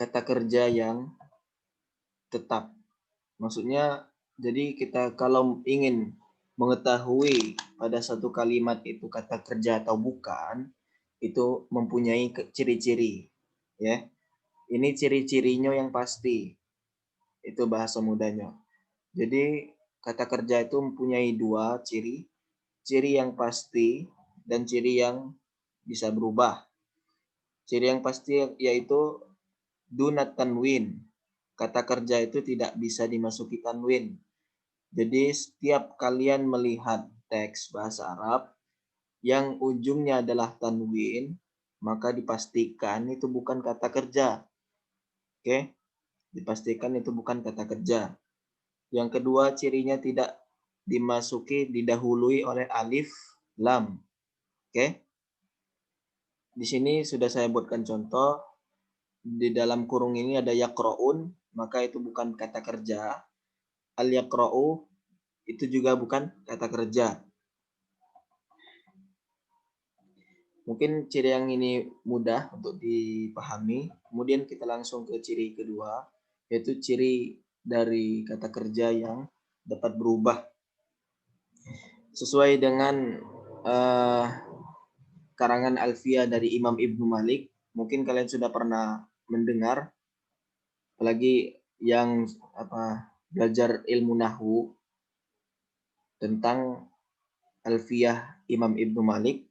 kata kerja yang tetap. Maksudnya, jadi kita kalau ingin mengetahui pada satu kalimat itu kata kerja atau bukan, itu mempunyai ciri-ciri. Ya, ini ciri-cirinya yang pasti. Itu bahasa mudanya. Jadi kata kerja itu mempunyai dua ciri. Ciri yang pasti dan ciri yang bisa berubah. Ciri yang pasti yaitu dunat tanwin. Kata kerja itu tidak bisa dimasuki tanwin. Jadi setiap kalian melihat teks bahasa Arab yang ujungnya adalah tanwin, maka dipastikan itu bukan kata kerja. Oke? Dipastikan itu bukan kata kerja. Yang kedua, cirinya tidak didahului oleh alif lam. Oke? Di sini sudah saya buatkan contoh. Di dalam kurung ini ada yaqra'un, maka itu bukan kata kerja. Al-yaqra'u itu juga bukan kata kerja. Mungkin ciri yang ini mudah untuk dipahami. Kemudian kita langsung ke ciri kedua, yaitu ciri dari kata kerja yang dapat berubah. Sesuai dengan karangan Alfiyah dari Imam Ibnu Malik, mungkin kalian sudah pernah mendengar, apalagi yang belajar ilmu nahwu tentang Alfiyah Imam Ibnu Malik,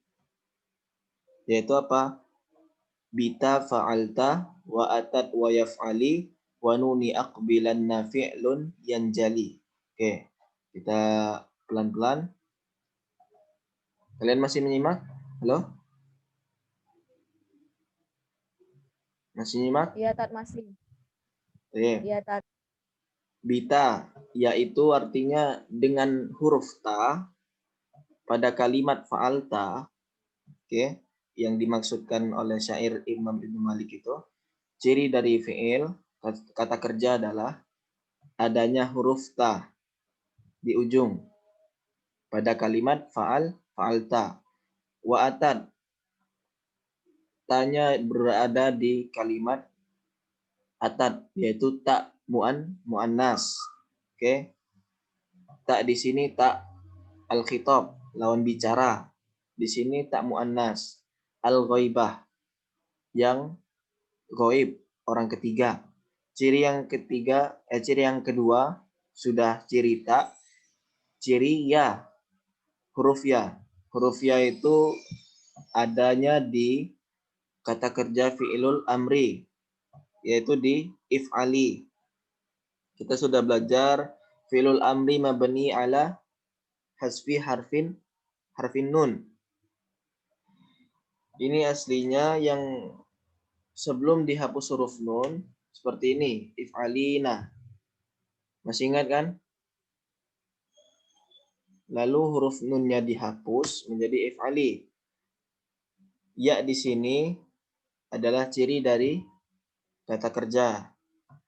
yaitu apa? Bita fa'alta wa atat wa yaf'ali wa nuni aqbilanna fi'lun yanjali. Oke, kita pelan-pelan. Kalian masih menyimak? Halo? Masih nyimak? Iya, Tat, masih. Oke. Iya, Tat. Bita, yaitu artinya dengan huruf ta pada kalimat fa'alta, oke, yang dimaksudkan oleh syair Imam Ibnu Malik itu, ciri dari fi'il, kata kerja adalah adanya huruf ta di ujung pada kalimat fa'alta. Wa atad, tanya berada di kalimat atad, yaitu tak muannas. Oke. Tak di sini tak al-khitab, lawan bicara. Di sini tak muannas. Al-ghaibah, yang ghaib, orang ketiga. Ciri yang kedua sudah ciri tak, ciri ya, huruf ya. Huruf ya itu adanya di kata kerja fi'ilul amri, yaitu di if'ali. Kita sudah belajar fi'ilul amri mabni ala hasfi harfin nun. Ini aslinya yang sebelum dihapus huruf nun seperti ini, if'alina. Masih ingat kan? Lalu huruf nunnya dihapus menjadi if'ali. Ya di sini adalah ciri dari kata kerja.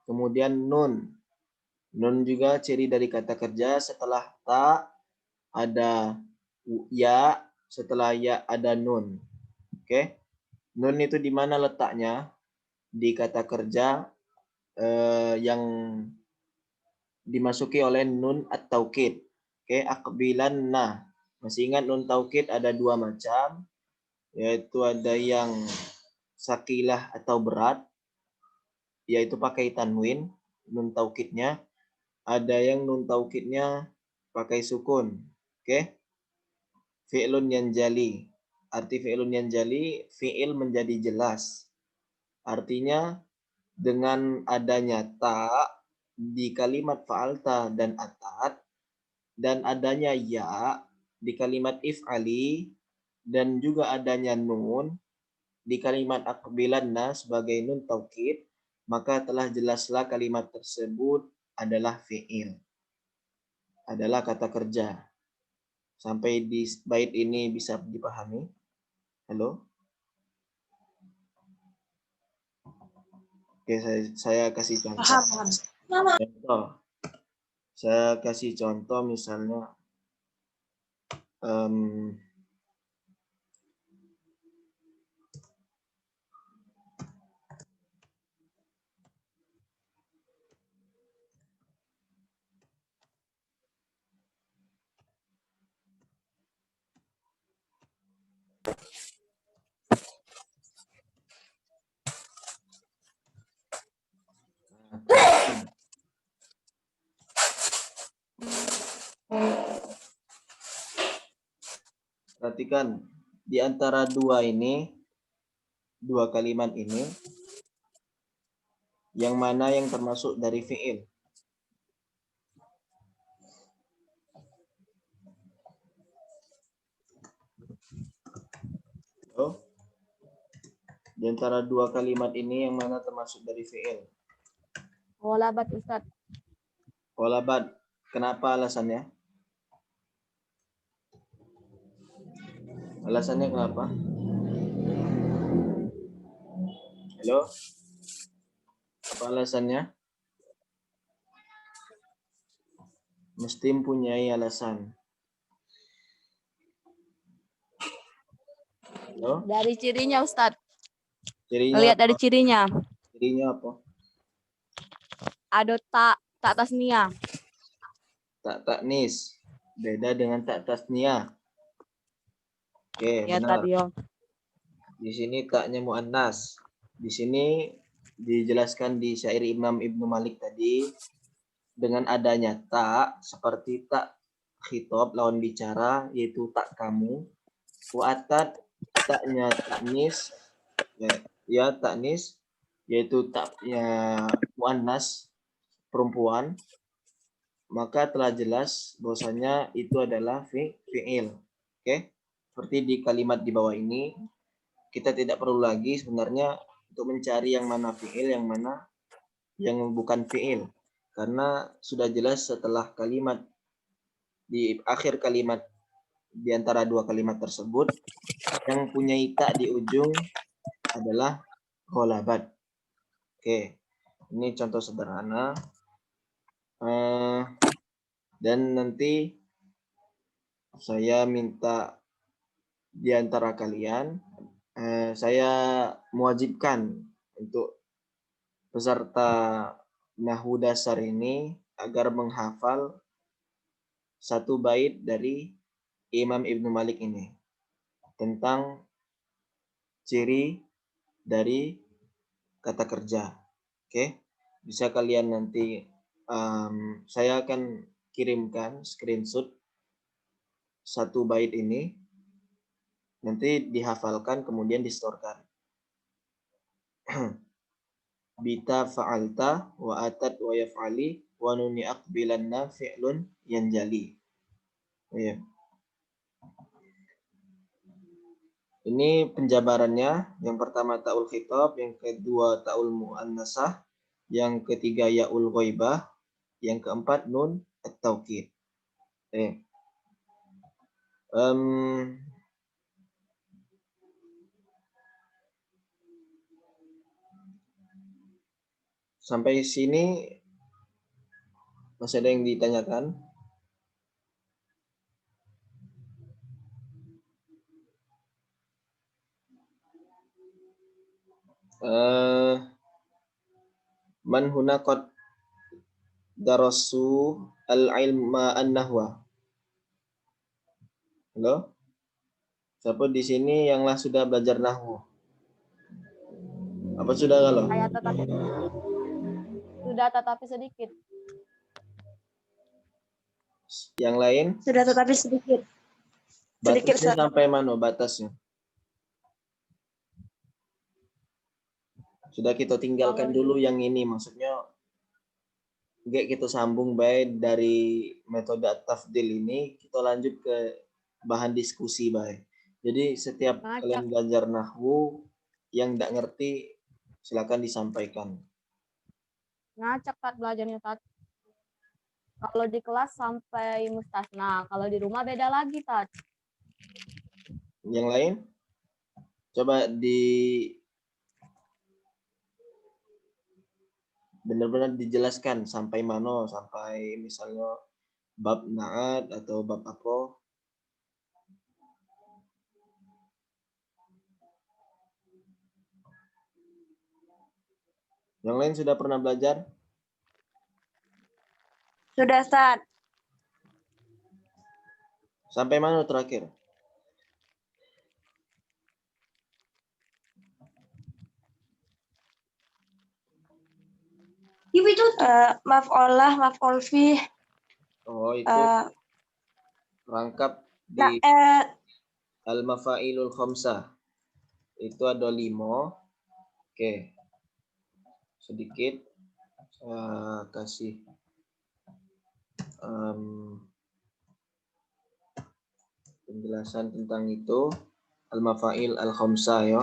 Kemudian nun. Nun juga ciri dari kata kerja. Setelah ta ada ya, setelah ya ada nun. Oke? Nun itu di mana letaknya? Di kata kerja yang dimasuki oleh nun at-taukid. Oke, aqbilanna. Masih ingat nun taukid ada dua macam, yaitu ada yang sakilah atau berat, yaitu pakai tanwin, nun taukidnya. Ada yang nun taukidnya pakai sukun. Oke. Fi'lun yanjali. Arti fi'lun yanjali, fi'il menjadi jelas. Artinya dengan adanya ta di kalimat fa'alta dan atat, dan adanya ya di kalimat if'ali, dan juga adanya nun di kalimat aqbilanna sebagai nun taukid, maka telah jelaslah kalimat tersebut adalah fi'il, adalah kata kerja. Sampai di bait ini bisa dipahami? Halo? Oke, saya kasih contoh. Contoh. Saya kasih contoh misalnya perhatikan di antara dua kalimat ini, yang mana yang termasuk dari fi'il? Oh, di antara dua kalimat ini yang mana termasuk dari fi'il? Ghalabat Ustaz. Ghalabat. Kenapa alasannya? Alasannya kenapa? Halo? Apa alasannya? Mesti mempunyai alasan. Halo? Dari cirinya Ustaz. Cirinya Lihat apa? dari cirinya. Cirinya apa? Ada tak tasnia. Tak taknis. Beda dengan tak tasnia. Oke, Ya benar. tadi yo. Di sini taknya muannas. Di sini dijelaskan di syair Imam Ibnu Malik tadi, dengan adanya tak seperti tak khitab lawan bicara, yaitu tak kamu. Wa'atat taknya taknis, ya taknis, yaitu taknya muannas perempuan, maka telah jelas bahwasanya itu adalah fi'il. Oke? Seperti di kalimat di bawah ini, kita tidak perlu lagi sebenarnya untuk mencari yang mana fi'il, yang mana yang bukan fi'il. Karena sudah jelas setelah kalimat, di akhir kalimat di antara dua kalimat tersebut, yang punya tak di ujung adalah ghalabat. Oke, ini contoh sederhana. Dan nanti saya minta di antara kalian, saya mewajibkan untuk peserta Nahwu dasar ini agar menghafal satu bait dari Imam Ibnu Malik ini tentang ciri dari kata kerja. Oke, bisa kalian nanti, saya akan kirimkan screenshot satu bait ini, nanti dihafalkan kemudian distorkan. Bita fa'alta wa atat wa yaf'ali wa nuni aqbilanna fi'lun yanjali. Ya. Ini penjabarannya. Yang pertama ta'ul khitab, yang kedua ta'ul muannasah, yang ketiga ya'ul ghaibah, yang keempat nun at-taukid. Sampai sini masih ada yang ditanyakan? Man huna qad darasu al-ilma an-nahwa. Halo? Siapa di sini yang sudah belajar nahwu? Apa sudah kalau? Saya tetapi sedikit. Yang lain? Sudah tetapi sedikit. Batasnya sampai mana batasnya? Sudah kita tinggalkan dulu yang ini, maksudnya nggak kita sambung baik dari metode at-tafdil ini, kita lanjut ke bahan diskusi baik. Jadi setiap kalian belajar nahwu yang nggak ngerti silakan disampaikan. Ngacak Tat belajarnya Tat. Kalau di kelas sampai mustasna, kalau di rumah beda lagi Tat. Yang lain? Coba benar-benar dijelaskan sampai mana, sampai misalnya bab naat atau bab apa. Yang lain sudah pernah belajar? Sudah, Ustaz. Sampai mana terakhir? Itu maf'olah, maf'ol fi. Oh, itu rangkap di Al-mafailul khamsah. Itu ada 5. Oke. Sedikit saya kasih penjelasan tentang itu. Al-mafail al-khamsah ya.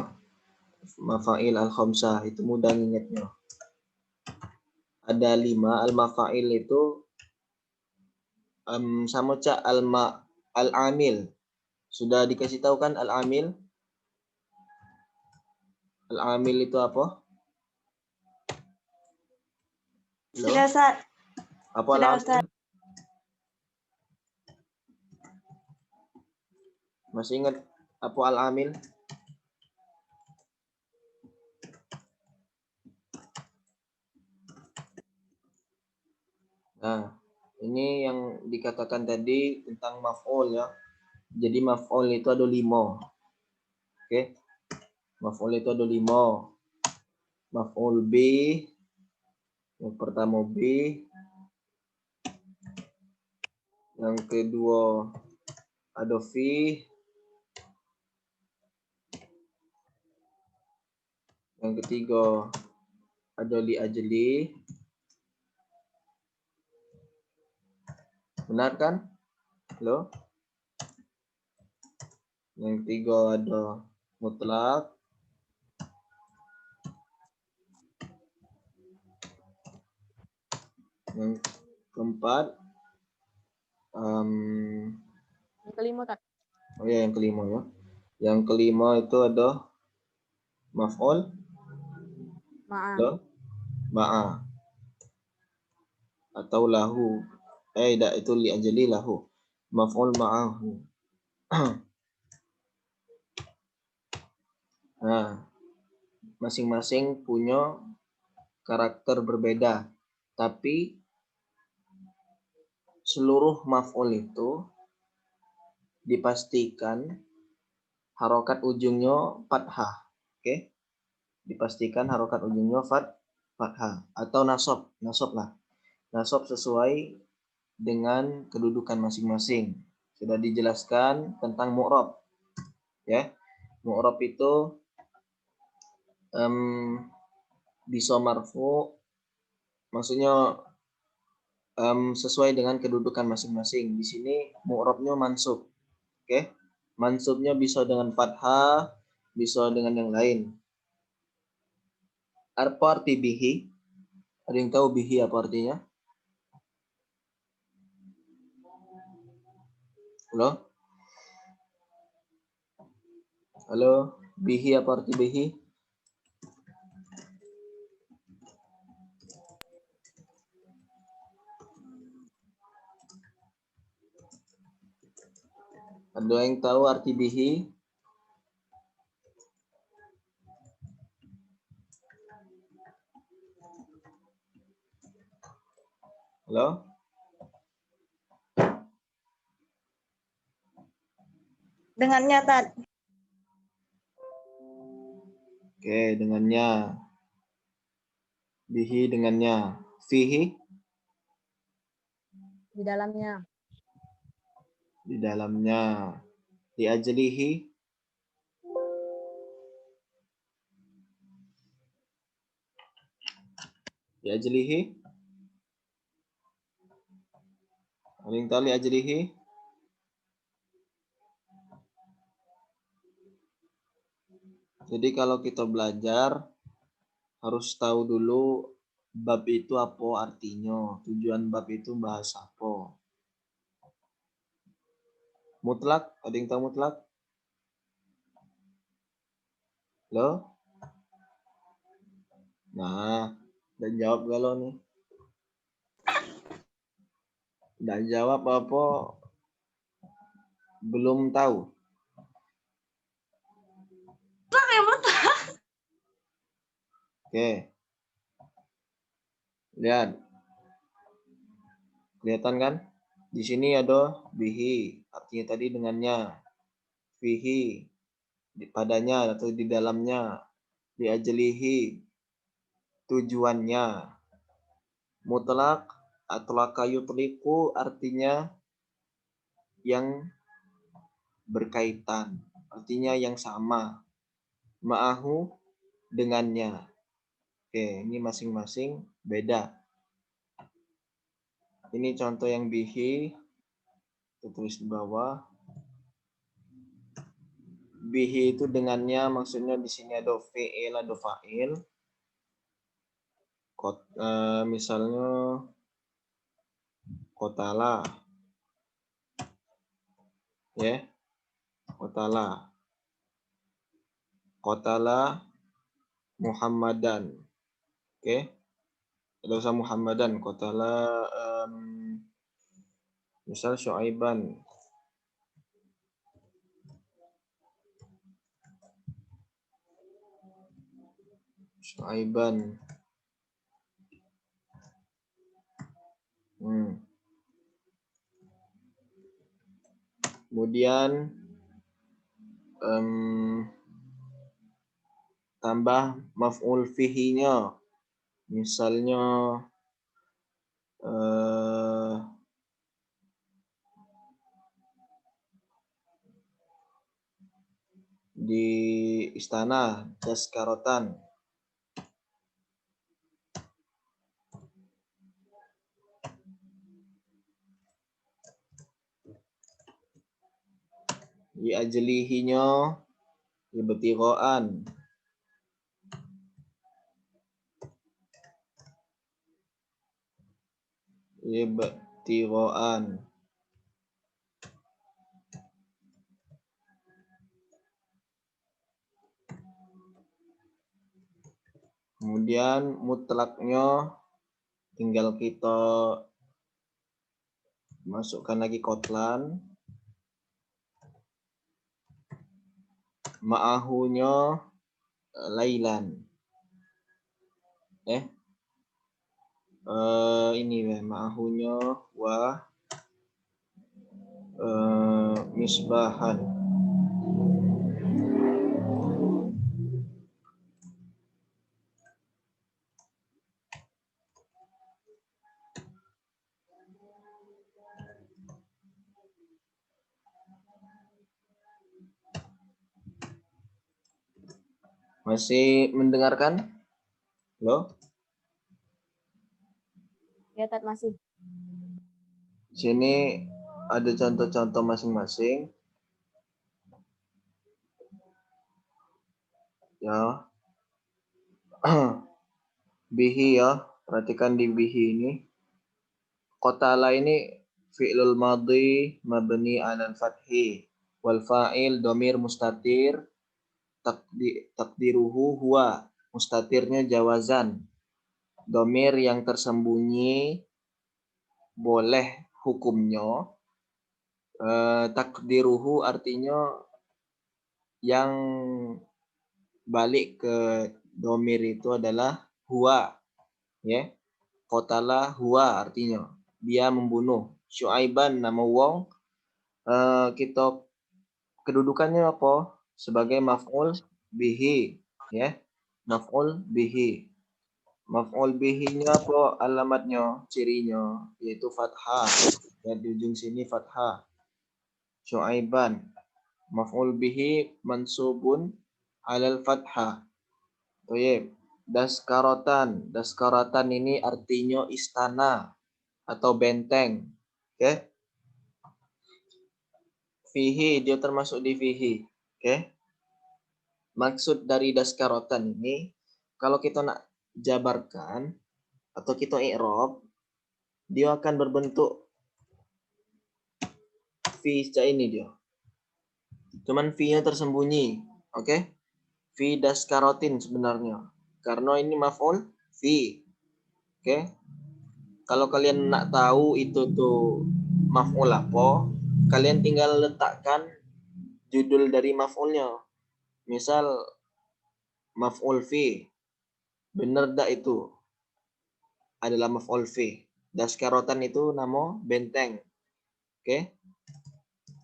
Mafail al-khamsah itu mudah ingatnya. Ada 5 al-mafail itu sama cak al-amil. Sudah dikasih tahu kan al-amil? Al-amil itu apa? Halo? Sudah, Ustaz. Apa Sudah, al-amil? Ustaz. Masih ingat apa al-amil? Nah, ini yang dikatakan tadi tentang maf'ul ya. Jadi maf'ul itu ada 5. Oke. Maf'ul itu ada 5. Maf'ul bi, yang pertama bi, yang kedua ada fi, yang ketiga ada li ajli. Benar kan? Halo? Yang ketiga ada mutlak. Yang keempat Yang kelima, Tat. oh ya, yang kelima ya. Yang kelima itu ada maf'ul Maaf. ma'a atau lahu. Tidak, itu li ajli lahu. Maf'ul ma'ahu. Nah, masing-masing punya karakter berbeda. Tapi seluruh maf'ul itu dipastikan harokat ujungnya fathah. Oke? Dipastikan harokat ujungnya fathah atau nasab. Nasab lah. Nasab sesuai dengan kedudukan masing-masing. Sudah dijelaskan tentang mu'rab. Ya. Mu'rab itu bisa marfu, maksudnya sesuai dengan kedudukan masing-masing. Di sini mu'rabnya mansub. Oke? Mansubnya bisa dengan fathah, bisa dengan yang lain. Apa arti bihi? Ada yang tahu bihi apa artinya? Halo? Halo? Bihi apa arti bihi? Ada yang tahu arti bihi? Halo? Dengannya, Tat. Oke, dengannya. Bihi dengannya. Fihi? Di dalamnya. Di dalamnya. Di ajlihi? Di ajlihi? Ada yang tahu li ajlihi? Jadi kalau kita belajar harus tahu dulu bab itu apa artinya, tujuan bab itu bahas apa. Mutlak, ada yang tahu mutlak? Halo? Nah, dan jawab galau nih. Dan jawab apa? Belum tahu. Oke. Lihat. Kelihatan kan? Di sini ada bihi, artinya tadi dengannya. Fihi, padanya atau di dalamnya. Di ajlihi, tujuannya. Mutlak, atlaka yutliku artinya yang berkaitan. artinya yang sama. Ma'ahu dengannya. Oke, ini masing-masing beda. Ini contoh yang bihi. Kita tulis di bawah. Bihi itu dengannya, maksudnya di sini ada fi'il, ada fa'il. Misalnya kotala. Ya. Kotala. Kotala Muhammadan. Oke. Tidak usah Muhammadan. Kotala misal Syuaiban. Syuaiban. Kemudian tambah maf'ul fihi-nya. Misalnya di istana Daskarotan. Di ajlihinya ibtigha'an. Ibtigha'an. Kemudian mutlaknya tinggal kita masukkan lagi kotlan. Ma'ahunya lailan. Ini ma'ahunya wa misbahan. Masih mendengarkan? Halo? Ya, Tat, masih. Sini ada contoh-contoh masing-masing. Ya. Bihi ya. Perhatikan di bihi ini. Qatala ini fi'lul madhi mabni 'alal fathi wal fa'il dhamir mustatir takdiruhu huwa. Mustatirnya jawazan. Dhamir yang tersembunyi boleh hukumnya. Takdiruhu artinya yang balik ke dhamir itu adalah huwa. Ya. Qatala huwa artinya dia membunuh. Syuaiban nama wong. Kita kedudukannya apa? Sebagai maf'ul bihi, ya. Maf'ul bihi. Maf'ul bihi-nya apa alamatnya, cirinya yaitu fathah. Ya, di ujung sini fathah. Syuaiban. Maf'ul bihi mansubun alal fathah. Baik. Daskarotan. Daskarotan ini artinya istana atau benteng. Oke. Fihi, dia termasuk di fihi. Oke. Maksud dari daskarotan ini, kalau kita nak jabarkan atau kita i'rab, dia akan berbentuk fi ini dia. Cuman fi-nya tersembunyi. Oke. Fi daskarotin sebenarnya. Karena ini maf'ul fi. Oke. Kalau kalian nak tahu itu tuh maf'ul apa, kalian tinggal letakkan judul dari maf'ulnya. Misal maf'ul fi. Bener dak itu adalah maf'ul fi. Daskarotan itu nama benteng. Oke.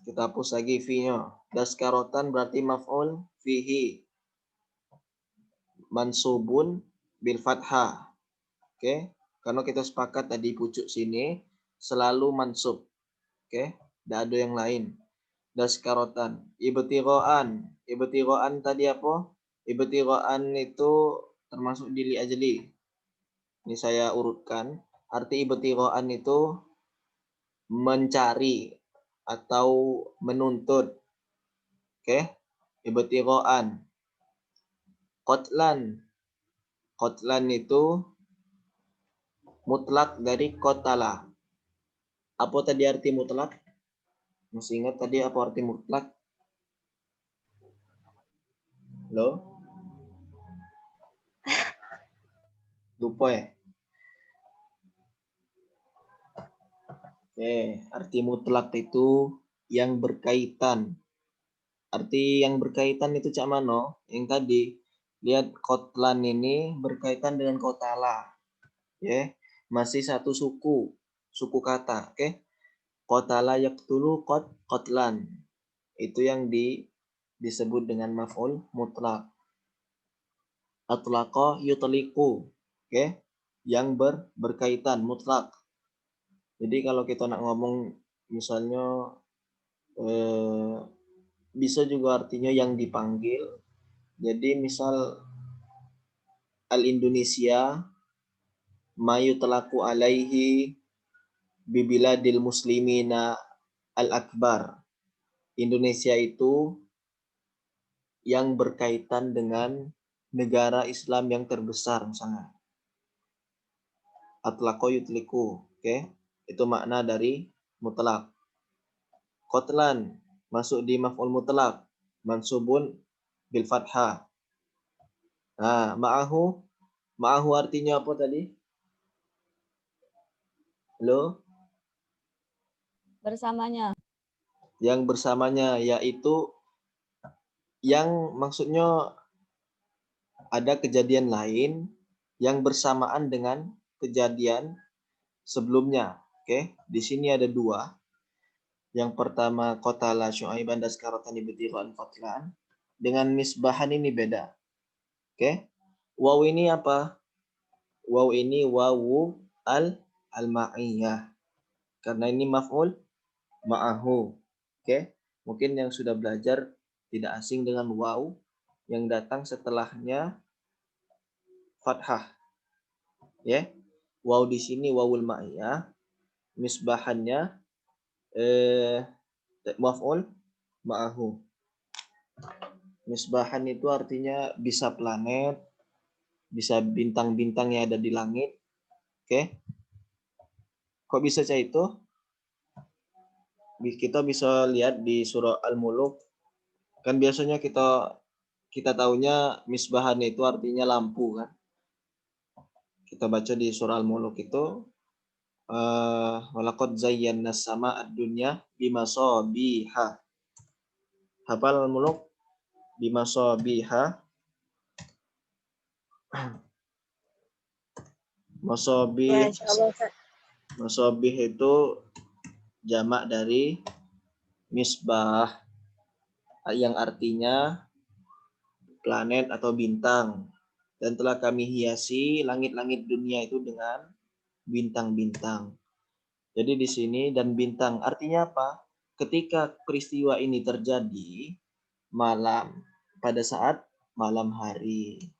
Kita hapus lagi fi-nya. Daskarotan berarti maf'ul fihi. Mansubun bil fathah. Oke. Karena kita sepakat tadi pucuk sini selalu mansub. Oke. Tidak ada yang lain. daskarotan. Ibtiroan. Ibtiroan tadi apa? Ibtiroan itu termasuk dili ajli. Ini saya urutkan. Arti ibtiroan itu mencari atau menuntut. Oke? Ibtiroan. Qatlan. Qatlan itu mutlak dari qatala. Apa tadi arti mutlak? Masih ingat tadi apa arti mutlak? Halo? Lupa ya? Oke, arti mutlak itu yang berkaitan. Arti yang berkaitan itu cak mano? Yang tadi lihat kotlan ini berkaitan dengan kotala. Ya, masih satu suku kata. Oke, kotala yaktulu kotlan. Itu yang disebut dengan maf'ul mutlak. Atlaqa yutliqu. Oke, yang berkaitan mutlak. Jadi kalau kita nak ngomong misalnya bisa juga artinya yang dipanggil. Jadi misal al-Indonesia mayutlaku alaihi bibiladil muslimina al-akbar. Indonesia itu yang berkaitan dengan negara Islam yang terbesar misalnya. Atlaqo yutliku. Oke. Itu makna dari mutlak. Qatlan masuk di maf'ul mutlak, mansubun bil fathah. Nah, ma'ahu artinya apa tadi? Halo? Bersamanya. Yang bersamanya, yaitu yang maksudnya ada kejadian lain yang bersamaan dengan kejadian sebelumnya. Oke, di sini ada dua. Yang pertama qatala Syu'aiban daskaratan ibtigha'an qatlan. Dengan misbahan ini beda. Oke. Waw ini apa? Waw ini wawu al-ma'iyah. Karena ini maf'ul ma'ahu. Oke. Mungkin yang sudah belajar tidak asing dengan waw yang datang setelahnya fathah. Ya. Waw di sini wawul ma'iyah. Misbahannya maf'ul ma'ahu. Misbahan itu artinya bisa planet, bisa bintang-bintang yang ada di langit. Oke. Kok bisa cah itu? Kita bisa lihat di surah Al-Muluk. Kan biasanya kita tahunya misbahan itu artinya lampu kan. Kita baca di surah Al-Muluk itu walaqad zayyana sama ad-dunya bimasabiha. Hafal Al-Muluk? Bimasabiha. Masabih. Ya, insyaallah Ustaz. Masabih itu jamak dari misbah yang artinya planet atau bintang. Dan telah kami hiasi langit-langit dunia itu dengan bintang-bintang. Jadi di sini dan bintang artinya apa? Ketika peristiwa ini terjadi malam, pada saat malam hari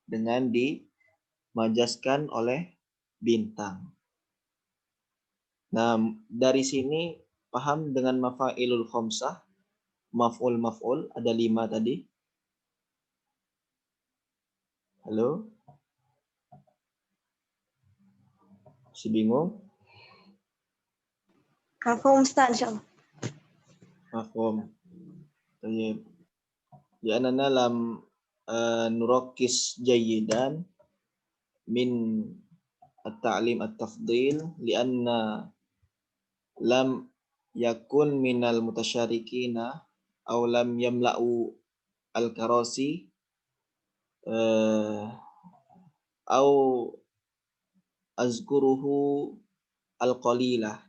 dengan dimajaskan oleh bintang. Nah, dari sini paham dengan mafa'ilul khamsah, maf'ul ada 5 tadi. Halo? Si bingung? Mafhum Ustaz insyaallah. Mafhum. Baik. Di anana lam nurakis jayidan min at-ta'lim at-tafdil lianna lam yakun minal mutasyarikina aw lam yamla'u al-karasi aw azkuruhu al-qalilah.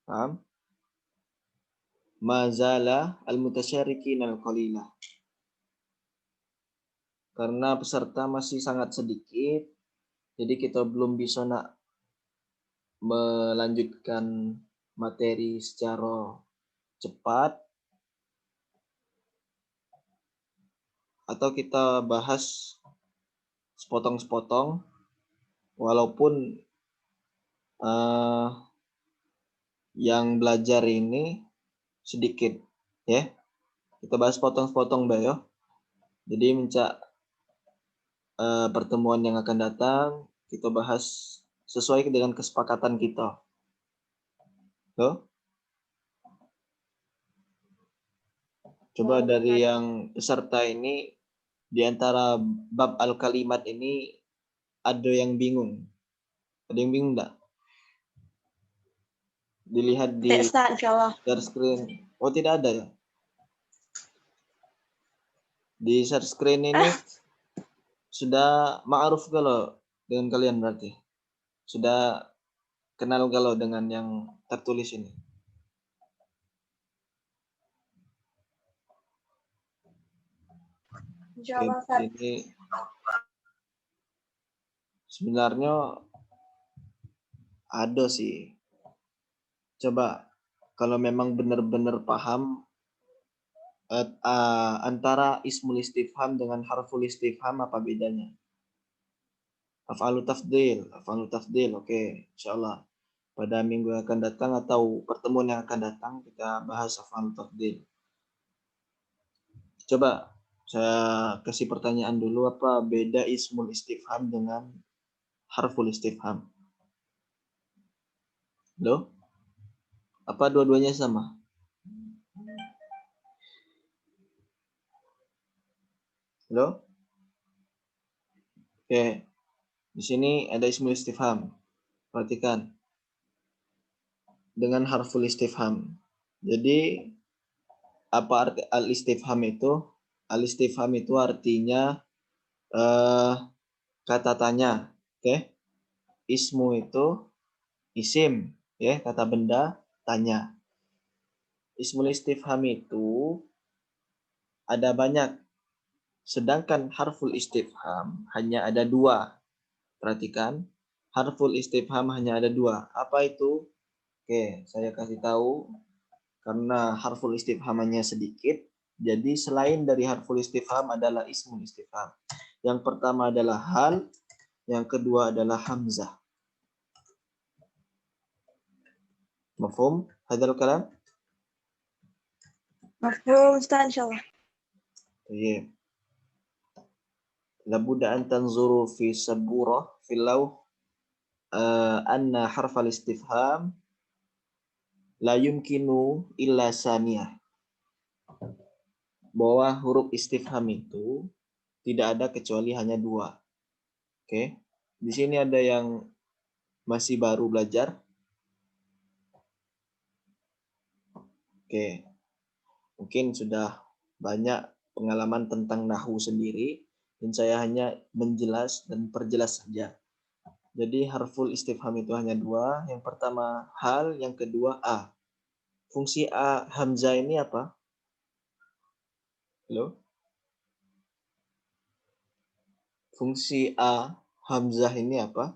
Paham? Mazala al-mutasyarikin al-qalilah. Karena peserta masih sangat sedikit, jadi kita belum bisa nak melanjutkan materi secara cepat. atau kita bahas sepotong-sepotong walaupun yang belajar ini sedikit ya. Kita bahas potong-potong Mbak ya. Jadi pertemuan yang akan datang kita bahas sesuai dengan kesepakatan kita. Tuh. Coba dari yang peserta ini di antara bab al-kalimat ini ada yang bingung. Ada yang bingung enggak? Dilihat di Tidak, Ustaz, insyaallah. share screen. Oh, tidak ada ya? Di share screen ini sudah ma'ruf kalau dengan kalian berarti. Sudah kenal kalau dengan yang tertulis ini. Insyaallah, Ustaz. Ini sebenarnya ada sih. Coba kalau memang benar-benar paham antara ismul istifham dengan harful istifham apa bedanya? Af'alu tafdil, oke, insyaallah. Pada minggu yang akan datang atau pertemuan yang akan datang kita bahas af'alu tafdil. Coba saya kasih pertanyaan dulu, apa beda ismul istifham dengan harful istifham? Loh? Apa dua-duanya sama? Loh? Oke. Di sini ada ismul istifham. Perhatikan. Dengan harful istifham. Jadi apa arti al-istifham itu? Al-istifham itu artinya kata tanya. Oke. Ismu itu isim, ya, kata benda, tanya. Ismul istifham itu ada banyak. Sedangkan harful istifham hanya ada dua. Perhatikan, harful istifham hanya ada dua. Apa itu? Oke, saya kasih tahu. Karena harful istifhamannya sedikit, jadi selain dari harful istifham adalah ismul istifham. Yang pertama adalah hal, yang kedua adalah hamzah. Mafhum hadzal kalam? Mafhum, Ustaz, insyaallah. Iya. Labudda an tanzuru fi saburah fil lawh anna harfal istifham la yumkinu illa saniyah. Bahwa huruf istifham itu tidak ada kecuali hanya dua. Oke. Di sini ada yang masih baru belajar. Oke. Mungkin sudah banyak pengalaman tentang nahwu sendiri dan saya hanya menjelas dan perjelas saja. Jadi harful istifham itu hanya dua. Yang pertama hal, yang kedua a. Fungsi a hamzah ini apa? Halo? Fungsi a hamzah ini apa?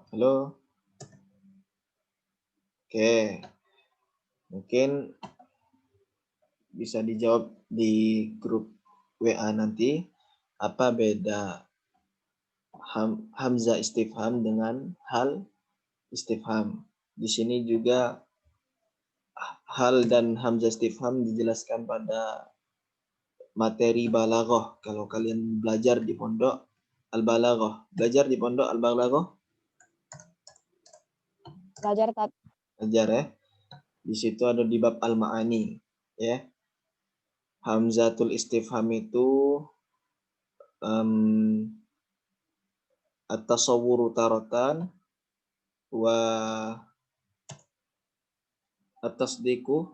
Halo? Oke. Mungkin bisa dijawab di grup WA nanti. Apa beda hamzah istifham dengan hal istifham? Di sini juga hal dan hamzah istifham dijelaskan pada materi balaghah. Kalau kalian belajar di pondok al-balaghah. Belajar di pondok al-balaghah? Belajar Tat. Belajar ya. Di situ ada di bab al-ma'ani ya. Hamzatul istifham itu at-tasawwuru taratan wa at-tasdiqu